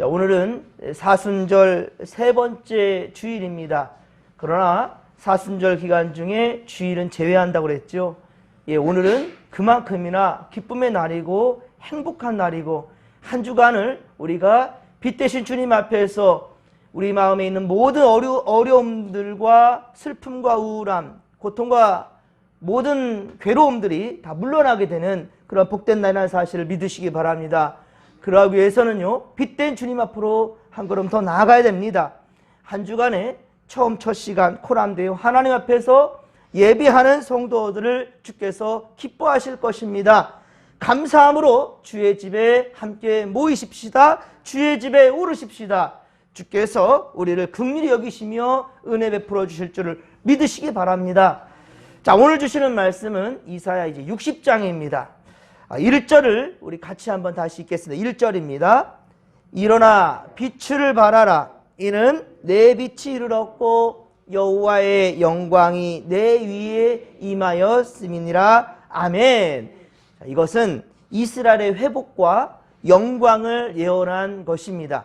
자, 오늘은 사순절 세 번째 주일입니다. 그러나 사순절 기간 중에 주일은 제외한다고 그랬죠. 예, 오늘은 그만큼이나 기쁨의 날이고 행복한 날이고 한 주간을 우리가 빛 대신 주님 앞에서 우리 마음에 있는 모든 어려움들과 슬픔과 우울함, 고통과 모든 괴로움들이 다 물러나게 되는 그런 복된 날이라는 사실을 믿으시기 바랍니다. 그러기 위해서는요, 빛된 주님 앞으로 한 걸음 더 나아가야 됩니다. 한 주간에 처음 첫 시간 코람데요 하나님 앞에서 예배하는 성도들을 주께서 기뻐하실 것입니다. 감사함으로 주의 집에 함께 모이십시다. 주의 집에 오르십시다. 주께서 우리를 긍휼히 여기시며 은혜 베풀어 주실 줄을 믿으시기 바랍니다. 자, 오늘 주시는 말씀은 이사야 이제 60장입니다. 1절을 우리 같이 한번 다시 읽겠습니다. 1절입니다. 일어나 빛을 발하라. 이는 내 빛이 이르렀고 여호와의 영광이 내 위에 임하였음이니라. 아멘. 자, 이것은 이스라엘의 회복과 영광을 예언한 것입니다.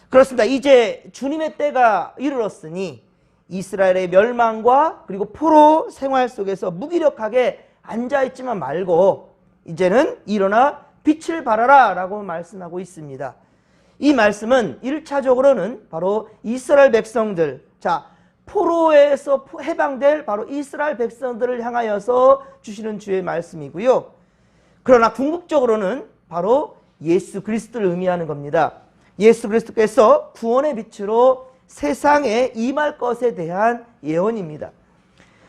그렇습니다. 이제 주님의 때가 이르렀으니 이스라엘의 멸망과 그리고 포로 생활 속에서 무기력하게 앉아있지만 말고 이제는 일어나 빛을 발하라 라고 말씀하고 있습니다. 이 말씀은 1차적으로는 바로 이스라엘 백성들, 자, 포로에서 해방될 바로 이스라엘 백성들을 향하여서 주시는 주의 말씀이고요. 그러나 궁극적으로는 바로 예수 그리스도를 의미하는 겁니다. 예수 그리스도께서 구원의 빛으로 세상에 임할 것에 대한 예언입니다.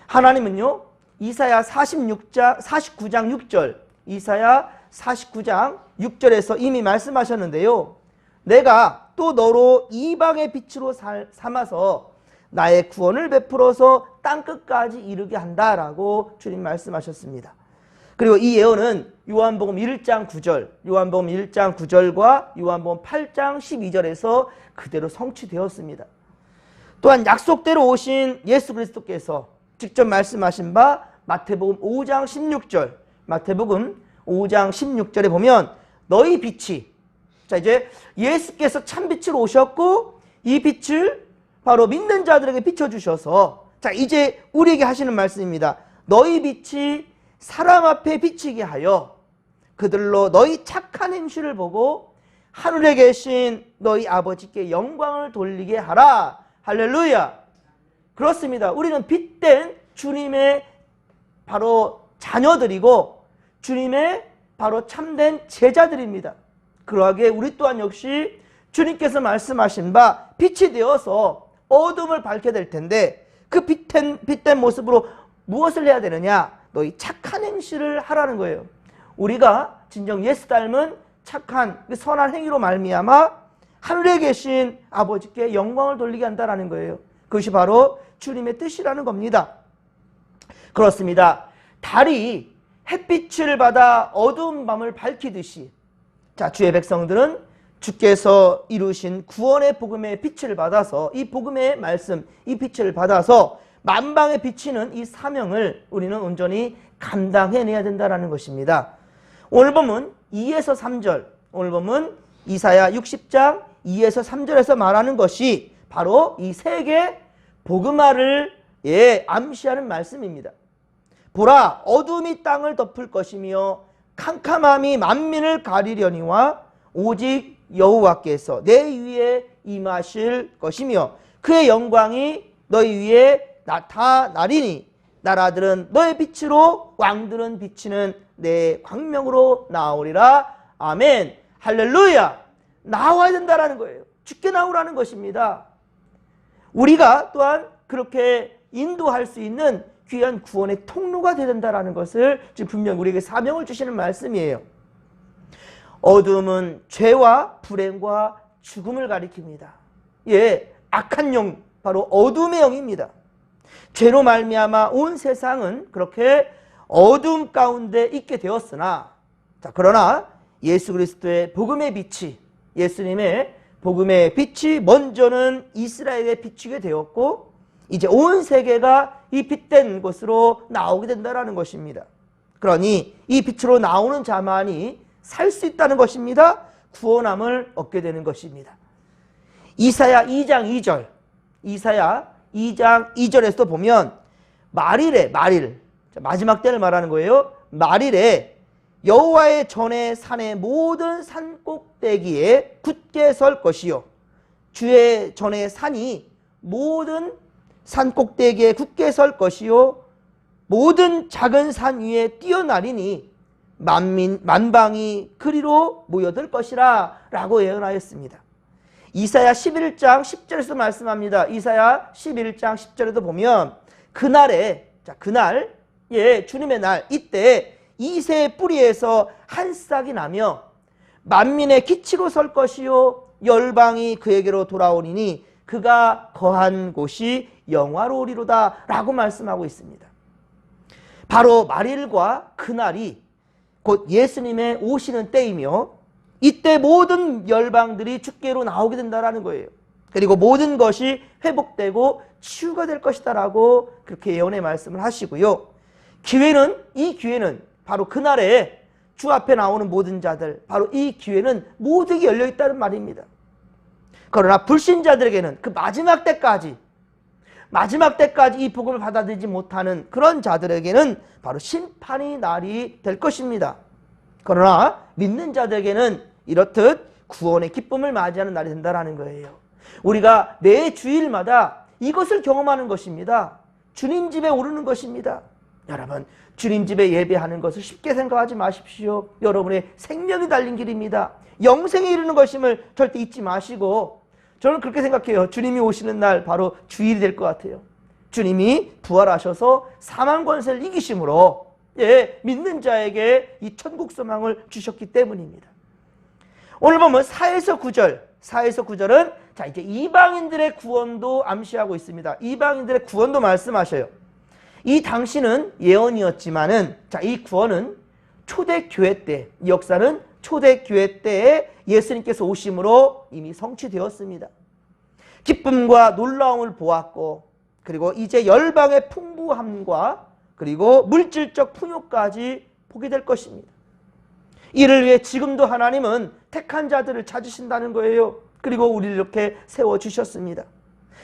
하나님은요, 이사야 49장 6절, 이사야 49장 6절에서 이미 말씀하셨는데요. 내가 또 너로 이방의 빛으로 삼아서 나의 구원을 베풀어서 땅끝까지 이르게 한다라고 주님 말씀하셨습니다. 그리고 이 예언은 요한복음 1장 9절, 요한복음 1장 9절과 요한복음 8장 12절에서 그대로 성취되었습니다. 또한 약속대로 오신 예수 그리스도께서 직접 말씀하신 바 마태복음 5장 16절, 마태복음 5장 16절에 보면 너희 빛이, 자, 이제 예수께서 참 빛으로 오셨고 이 빛을 바로 믿는 자들에게 비춰주셔서, 자, 이제 우리에게 하시는 말씀입니다. 너희 빛이 사람 앞에 비치게 하여 그들로 너희 착한 행실을 보고 하늘에 계신 너희 아버지께 영광을 돌리게 하라. 할렐루야. 그렇습니다. 우리는 빛된 주님의 바로 자녀들이고 주님의 바로 참된 제자들입니다. 그러하기에 우리 또한 역시 주님께서 말씀하신 바 빛이 되어서 어둠을 밝게 될 텐데 그 빛된 모습으로 무엇을 해야 되느냐? 너희 착한 행실을 하라는 거예요. 우리가 진정 예수 닮은 착한 선한 행위로 말미암아 하늘에 계신 아버지께 영광을 돌리게 한다는 거예요. 그것이 바로 주님의 뜻이라는 겁니다. 그렇습니다. 달이 햇빛을 받아 어두운 밤을 밝히듯이, 자, 주의 백성들은 주께서 이루신 구원의 복음의 빛을 받아서 이 복음의 말씀, 이 빛을 받아서 만방에 비치는 이 사명을 우리는 온전히 감당해내야 된다는 것입니다. 오늘 본문 2에서 3절, 오늘 본문 이사야 60장 2에서 3절에서 말하는 것이 바로 이 세계 복음화를 암시하는 말씀입니다. 보라, 어둠이 땅을 덮을 것이며 캄캄함이 만민을 가리려니와 오직 여호와께서 내 위에 임하실 것이며 그의 영광이 너희 위에 나타나리니 나라들은 너의 빛으로 왕들은 비치는 내 광명으로 나오리라. 아멘. 할렐루야. 나와야 된다라는 거예요. 주께 나오라는 것입니다. 우리가 또한 그렇게 인도할 수 있는 귀한 구원의 통로가 되야 된다라는 것을 지금 분명히 우리에게 사명을 주시는 말씀이에요. 어둠은 죄와 불행과 죽음을 가리킵니다. 예, 악한 영, 바로 어둠의 영입니다. 죄로 말미암아 온 세상은 그렇게 어둠 가운데 있게 되었으나, 자, 그러나 예수 그리스도의 복음의 빛이, 예수님의 복음의 빛이 먼저는 이스라엘에 비추게 되었고 이제 온 세계가 이 빛된 곳으로 나오게 된다는 것입니다. 그러니 이 빛으로 나오는 자만이 살 수 있다는 것입니다. 구원함을 얻게 되는 것입니다. 이사야 2장 2절, 이사야 2장 2절에서 보면 말일에, 말일, 마지막 때를 말하는 거예요. 말일에 여호와의 전에 산의 모든 산 꼭대기에 굳게 설 것이요, 주의 전에 산이 모든 산 꼭대기에 굳게 설 것이요, 모든 작은 산 위에 뛰어나리니 만방이 그리로 모여들 것이라 라고 예언하였습니다. 이사야 11장 10절에서 말씀합니다. 이사야 11장 10절에도 보면 그날에, 자, 그날, 예, 주님의 날, 이때 이새의 뿌리에서 한 싹이 나며 만민에 기치고 설 것이요, 열방이 그에게로 돌아오리니 그가 거한 곳이 영화로우리로다 라고 말씀하고 있습니다. 바로 말일과 그날이 곧 예수님의 오시는 때이며 이때 모든 열방들이 주께로 나오게 된다라는 거예요. 그리고 모든 것이 회복되고 치유가 될 것이다 라고 그렇게 예언의 말씀을 하시고요. 기회는, 이 기회는 바로 그날에 주 앞에 나오는 모든 자들, 바로 이 기회는 모두에게 열려있다는 말입니다. 그러나 불신자들에게는 그 마지막 때까지 이 복음을 받아들이지 못하는 그런 자들에게는 바로 심판의 날이 될 것입니다. 그러나 믿는 자들에게는 이렇듯 구원의 기쁨을 맞이하는 날이 된다는 거예요. 우리가 매 주일마다 이것을 경험하는 것입니다. 주님 집에 오르는 것입니다. 여러분, 주님 집에 예배하는 것을 쉽게 생각하지 마십시오. 여러분의 생명이 달린 길입니다. 영생에 이르는 것임을 절대 잊지 마시고, 저는 그렇게 생각해요. 주님이 오시는 날 바로 주일이 될 것 같아요. 주님이 부활하셔서 사망 권세를 이기심으로, 예, 믿는 자에게 이 천국 소망을 주셨기 때문입니다. 오늘 보면 4에서 9절은 자, 이제 이방인들의 구원도 암시하고 있습니다. 이방인들의 구원도 말씀하셔요. 이 당시는 예언이었지만은, 자, 이 구원은 초대교회 때, 이 역사는 초대교회 때에 예수님께서 오심으로 이미 성취되었습니다. 기쁨과 놀라움을 보았고, 그리고 이제 열방의 풍부함과 그리고 물질적 풍요까지 보게 될 것입니다. 이를 위해 지금도 하나님은 택한 자들을 찾으신다는 거예요. 그리고 우리를 이렇게 세워주셨습니다.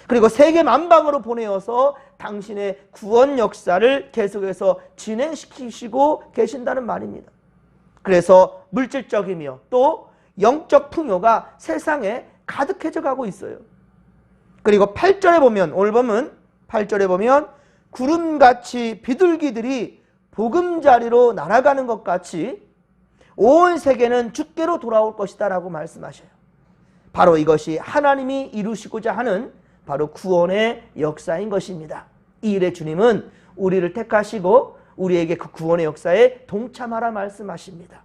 그리고 세계 만방으로 보내어서 당신의 구원 역사를 계속해서 진행시키시고 계신다는 말입니다. 그래서 물질적이며 또 영적 풍요가 세상에 가득해져 가고 있어요. 그리고 8절에 보면, 오늘 보면 8절에 보면 구름같이 비둘기들이 보금자리로 날아가는 것 같이 온 세계는 주께로 돌아올 것이다 라고 말씀하셔요. 바로 이것이 하나님이 이루시고자 하는 바로 구원의 역사인 것입니다. 이 일에 주님은 우리를 택하시고 우리에게 그 구원의 역사에 동참하라 말씀하십니다.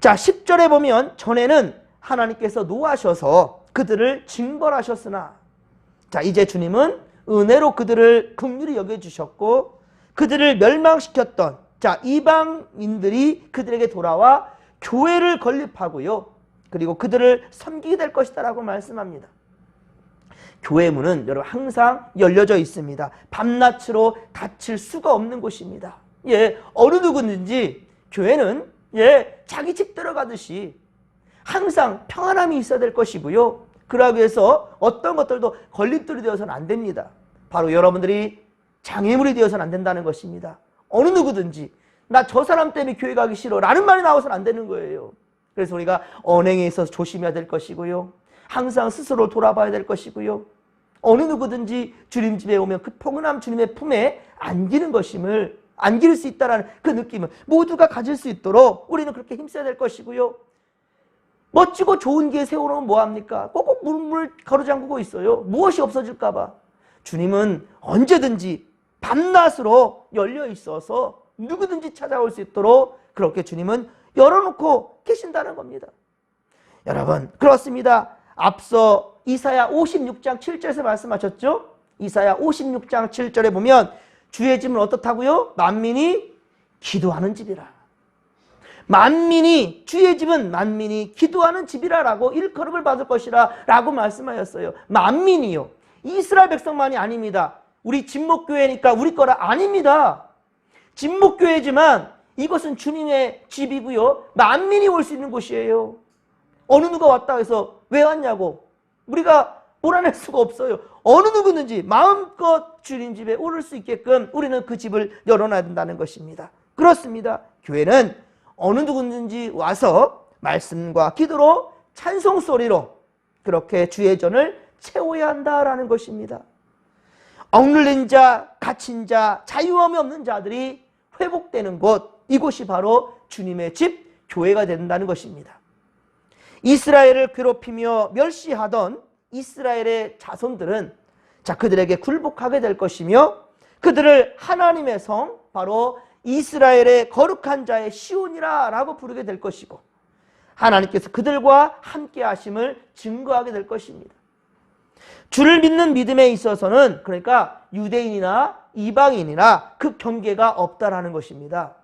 자, 10절에 보면 전에는 하나님께서 노하셔서 그들을 징벌하셨으나, 자, 이제 주님은 은혜로 그들을 긍휼히 여겨주셨고 그들을 멸망시켰던, 자, 이방인들이 그들에게 돌아와 교회를 건립하고요, 그리고 그들을 섬기게 될 것이다 라고 말씀합니다. 교회 문은 여러분 항상 열려져 있습니다. 밤낮으로 닫힐 수가 없는 곳입니다. 예, 어느 누구든지 교회는, 예, 자기 집 들어가듯이 항상 평안함이 있어야 될 것이고요. 그러기 위해서 어떤 것들도 걸림돌이 되어서는 안 됩니다. 바로 여러분들이 장애물이 되어서는 안 된다는 것입니다. 어느 누구든지 나 저 사람 때문에 교회 가기 싫어 라는 말이 나와서는 안 되는 거예요. 그래서 우리가 언행에 있어서 조심해야 될 것이고요. 항상 스스로 돌아봐야 될 것이고요. 어느 누구든지 주님 집에 오면 그 포근함 주님의 품에 안기는 것임을, 안길 수 있다는 그 느낌을 모두가 가질 수 있도록 우리는 그렇게 힘써야 될 것이고요. 멋지고 좋은 게 세워놓으면 뭐합니까? 꼭꼭 문을 가로잠그고 있어요. 무엇이 없어질까 봐. 주님은 언제든지 밤낮으로 열려 있어서 누구든지 찾아올 수 있도록 그렇게 주님은 열어놓고 계신다는 겁니다. 여러분, 그렇습니다. 앞서 이사야 56장 7절에서 말씀하셨죠? 이사야 56장 7절에 보면 주의 집은 어떻다고요? 만민이 기도하는 집이라. 만민이, 주의 집은 만민이 기도하는 집이라 라고 일컬음을 받을 것이라 라고 말씀하셨어요. 만민이요, 이스라엘 백성만이 아닙니다. 우리 진목교회니까 우리 거라 아닙니다. 진목교회지만 이것은 주님의 집이고요, 만민이 올 수 있는 곳이에요. 어느 누가 왔다 해서 왜 왔냐고 우리가 몰아낼 수가 없어요. 어느 누구든지 마음껏 주님 집에 오를 수 있게끔 우리는 그 집을 열어놔야 된다는 것입니다. 그렇습니다. 교회는 어느 누구든지 와서 말씀과 기도로 찬송 소리로 그렇게 주의 전을 채워야 한다라는 것입니다. 억눌린 자, 갇힌 자, 자유함이 없는 자들이 회복되는 곳, 이곳이 바로 주님의 집, 교회가 된다는 것입니다. 이스라엘을 괴롭히며 멸시하던 이스라엘의 자손들은 그들에게 굴복하게 될 것이며 그들을 하나님의 성, 바로 이스라엘의 거룩한 자의 시온이라 라고 부르게 될 것이고 하나님께서 그들과 함께 하심을 증거하게 될 것입니다. 주를 믿는 믿음에 있어서는 그러니까 유대인이나 이방인이나 그 경계가 없다라는 것입니다.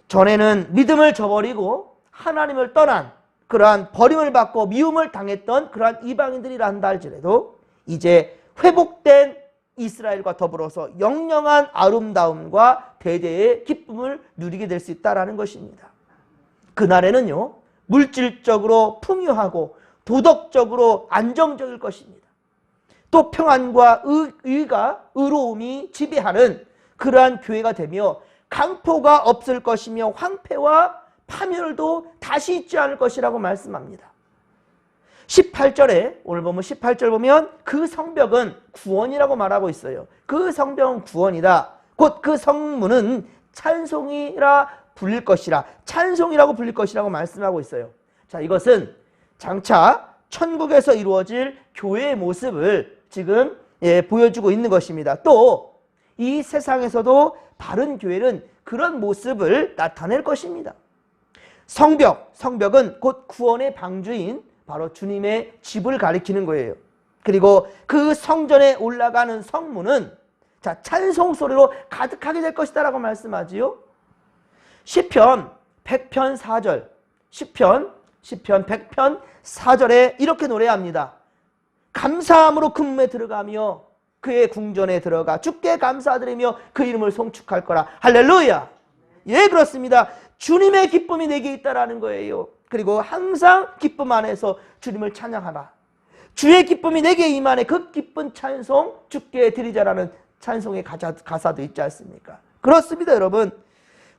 전에는 믿음을 저버리고 하나님을 떠난 그러한 버림을 받고 미움을 당했던 그러한 이방인들이라 한다 할지라도 이제 회복된 이스라엘과 더불어서 영영한 아름다움과 대대의 기쁨을 누리게 될 수 있다는 것입니다. 그날에는요, 물질적으로 풍요하고 도덕적으로 안정적일 것입니다. 또 평안과 의가 의로움이 지배하는 그러한 교회가 되며 강포가 없을 것이며 황폐와 파멸도 다시 있지 않을 것이라고 말씀합니다. 18절에 오늘 보면 18절 보면 그 성벽은 구원이라고 말하고 있어요. 그 성벽은 구원이다. 곧 그 성문은 찬송이라 불릴 것이라, 찬송이라고 불릴 것이라고 말씀하고 있어요. 자, 이것은 장차 천국에서 이루어질 교회의 모습을 지금 보여주고 있는 것입니다. 또 이 세상에서도 바른 교회는 그런 모습을 나타낼 것입니다. 성벽은 곧 구원의 방주인 바로 주님의 집을 가리키는 거예요. 그리고 그 성전에 올라가는 성문은 찬송 소리로 가득하게 될 것이다 라고 말씀하지요. 시편 100편 4절, 시편 100편 4절에 이렇게 노래합니다. 감사함으로 금문에 들어가며 그의 궁전에 들어가 주께 감사드리며 그 이름을 송축할 거라. 할렐루야. 예, 그렇습니다. 주님의 기쁨이 내게 있다라는 거예요. 그리고 항상 기쁨 안에서 주님을 찬양하라. 주의 기쁨이 내게 임하네. 그 기쁜 찬송 주께 드리자라는 찬송의 가사도 있지 않습니까? 그렇습니다, 여러분.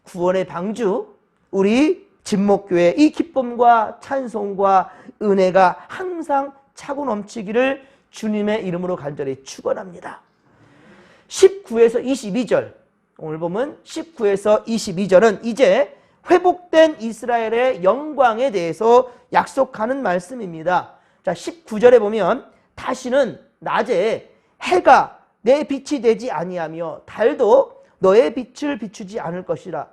구원의 방주, 우리 진목교회 이 기쁨과 찬송과 은혜가 항상 차고 넘치기를 주님의 이름으로 간절히 축원합니다. 19에서 22절, 오늘 보면 19에서 22절은 이제 회복된 이스라엘의 영광에 대해서 약속하는 말씀입니다. 자, 19절에 보면 다시는 낮에 해가 내 빛이 되지 아니하며 달도 너의 빛을 비추지 않을 것이라.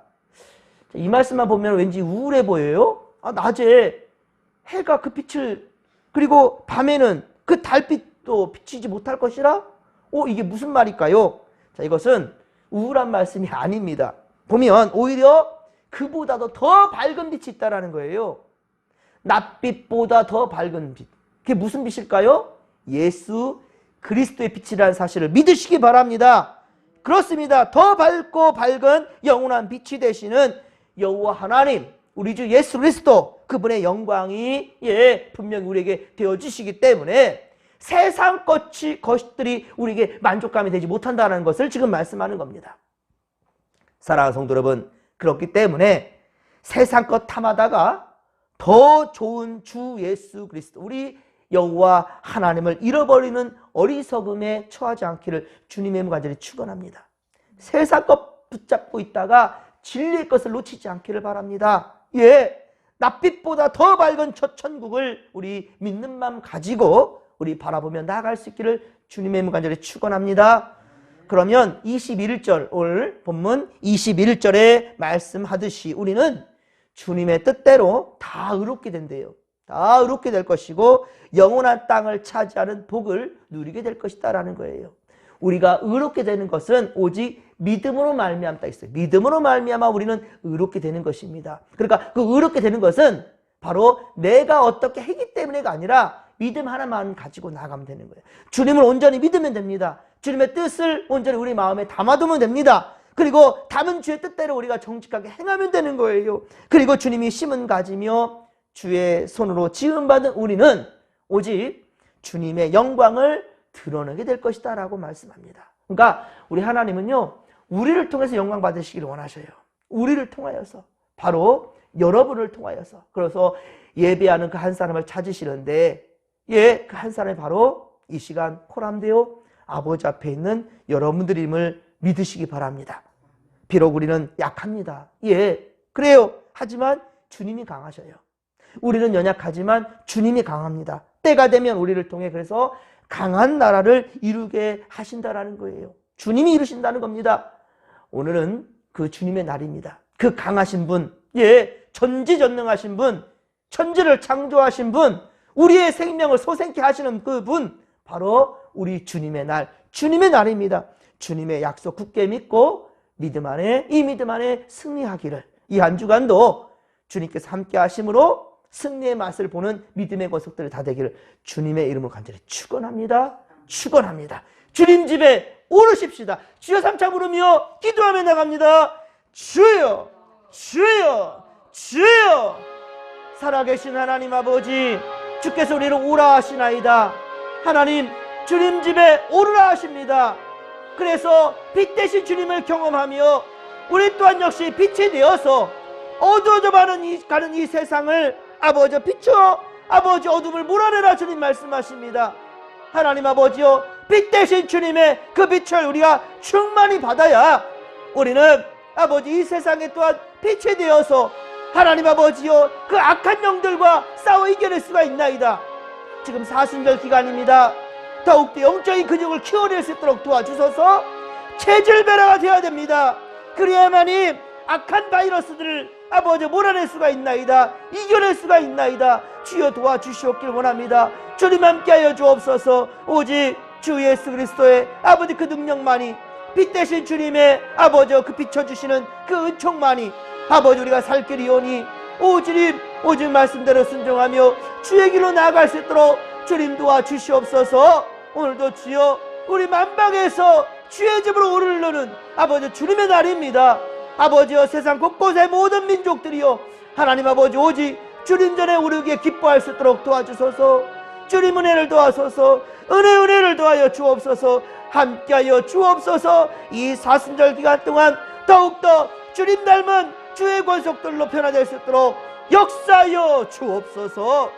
이 말씀만 보면 왠지 우울해 보여요. 낮에 해가 그 빛을, 그리고 밤에는 그 달빛도 비치지 못할 것이라? 이게 무슨 말일까요? 자, 이것은 우울한 말씀이 아닙니다. 보면 오히려 그보다도 더 밝은 빛이 있다는 거예요. 낮빛보다 더 밝은 빛. 그게 무슨 빛일까요? 예수 그리스도의 빛이라는 사실을 믿으시기 바랍니다. 그렇습니다. 더 밝고 밝은 영원한 빛이 되시는 여호와 하나님, 우리 주 예수 그리스도, 그분의 영광이 분명히 우리에게 되어주시기 때문에 세상 것들이 우리에게 만족감이 되지 못한다는 것을 지금 말씀하는 겁니다. 사랑하는 성도 여러분, 그렇기 때문에 세상 것 탐하다가 더 좋은 주 예수 그리스도, 우리 여호와 하나님을 잃어버리는 어리석음에 처하지 않기를 주님의 간절히 축원합니다. 세상 것 붙잡고 있다가 진리의 것을 놓치지 않기를 바랍니다. 낮빛보다 더 밝은 첫 천국을 우리 믿는 마음 가지고 우리 바라보며 나아갈 수 있기를 주님의 간절히 축원합니다. 그러면 21절, 오늘 본문 21절에 말씀하듯이 우리는 주님의 뜻대로 다 의롭게 된대요. 다 의롭게 될 것이고 영원한 땅을 차지하는 복을 누리게 될 것이다 라는 거예요. 우리가 의롭게 되는 것은 오직 믿음으로 말미암아 있어요. 믿음으로 말미암아 우리는 의롭게 되는 것입니다. 그러니까 그 의롭게 되는 것은 바로 내가 어떻게 했기 때문에가 아니라 믿음 하나만 가지고 나가면 되는 거예요. 주님을 온전히 믿으면 됩니다. 주님의 뜻을 온전히 우리 마음에 담아두면 됩니다. 그리고 담은 주의 뜻대로 우리가 정직하게 행하면 되는 거예요. 그리고 주님이 심은 가지며 주의 손으로 지음받은 우리는 오직 주님의 영광을 드러내게 될 것이다 라고 말씀합니다. 그러니까 우리 하나님은요, 우리를 통해서 영광 받으시기를 원하셔요. 우리를 통하여서, 바로 여러분을 통하여서. 그래서 예배하는 그 한 사람을 찾으시는데, 그 한 사람이 바로 이 시간 포함되어 아버지 앞에 있는 여러분들임을 믿으시기 바랍니다. 비록 우리는 약합니다. 그래요. 하지만 주님이 강하셔요. 우리는 연약하지만 주님이 강합니다. 때가 되면 우리를 통해 그래서 강한 나라를 이루게 하신다라는 거예요. 주님이 이루신다는 겁니다. 오늘은 그 주님의 날입니다. 그 강하신 분, 전지전능하신 분, 천지를 창조하신 분, 우리의 생명을 소생케 하시는 그 분, 바로 우리 주님의 날, 주님의 날입니다. 주님의 약속 굳게 믿고 믿음 안에, 이 믿음 안에 승리하기를, 이 한 주간도 주님께서 함께 하심으로 승리의 맛을 보는 믿음의 권속들을 다 되기를 주님의 이름으로 간절히 축원합니다. 축원합니다. 주님 집에 오르십시다. 주여 삼차 부르며 기도하며 나갑니다. 주여, 주여, 주여. 살아계신 하나님 아버지, 주께서 우리를 오라 하시나이다. 하나님, 주님 집에 오르라 하십니다. 그래서 빛 대신 주님을 경험하며 우리 또한 역시 빛이 되어서 어두워져 가는 이 세상을 아버지 비추어 아버지 어둠을 몰아내라 주님 말씀하십니다. 하나님 아버지여, 빛 대신 주님의 그 빛을 우리가 충만히 받아야 우리는 아버지 이 세상에 또한 빛이 되어서 하나님 아버지여, 그 악한 영들과 싸워 이겨낼 수가 있나이다. 지금 사순절 기간입니다. 더욱더 영적인 근육을 키워낼 수 있도록 도와주소서. 체질 변화가 되어야 됩니다. 그래야만이 악한 바이러스들을 아버지 몰아낼 수가 있나이다. 이겨낼 수가 있나이다. 주여 도와주시옵길 원합니다. 주님 함께하여 주옵소서. 오직 주 예수 그리스도의 아버지 그 능력만이, 빛 대신 주님의 아버지 그 비춰주시는 그 은총만이 아버지 우리가 살 길이오니 오직 말씀대로 순종하며 주의 길로 나아갈 수 있도록 주님 도와주시옵소서. 오늘도 주여, 우리 만방에서 주의 집으로 오르는 아버지 주님의 날입니다. 아버지여, 세상 곳곳의 모든 민족들이여 하나님 아버지 오직 주님 전에 오르기에 기뻐할 수 있도록 도와주소서. 주님 은혜를 도와소서. 은혜를 도하여 주옵소서. 함께하여 주옵소서. 이 사순절 기간 동안 더욱더 주님 닮은 주의 권속들로 변화될 수 있도록 역사하여 주옵소서.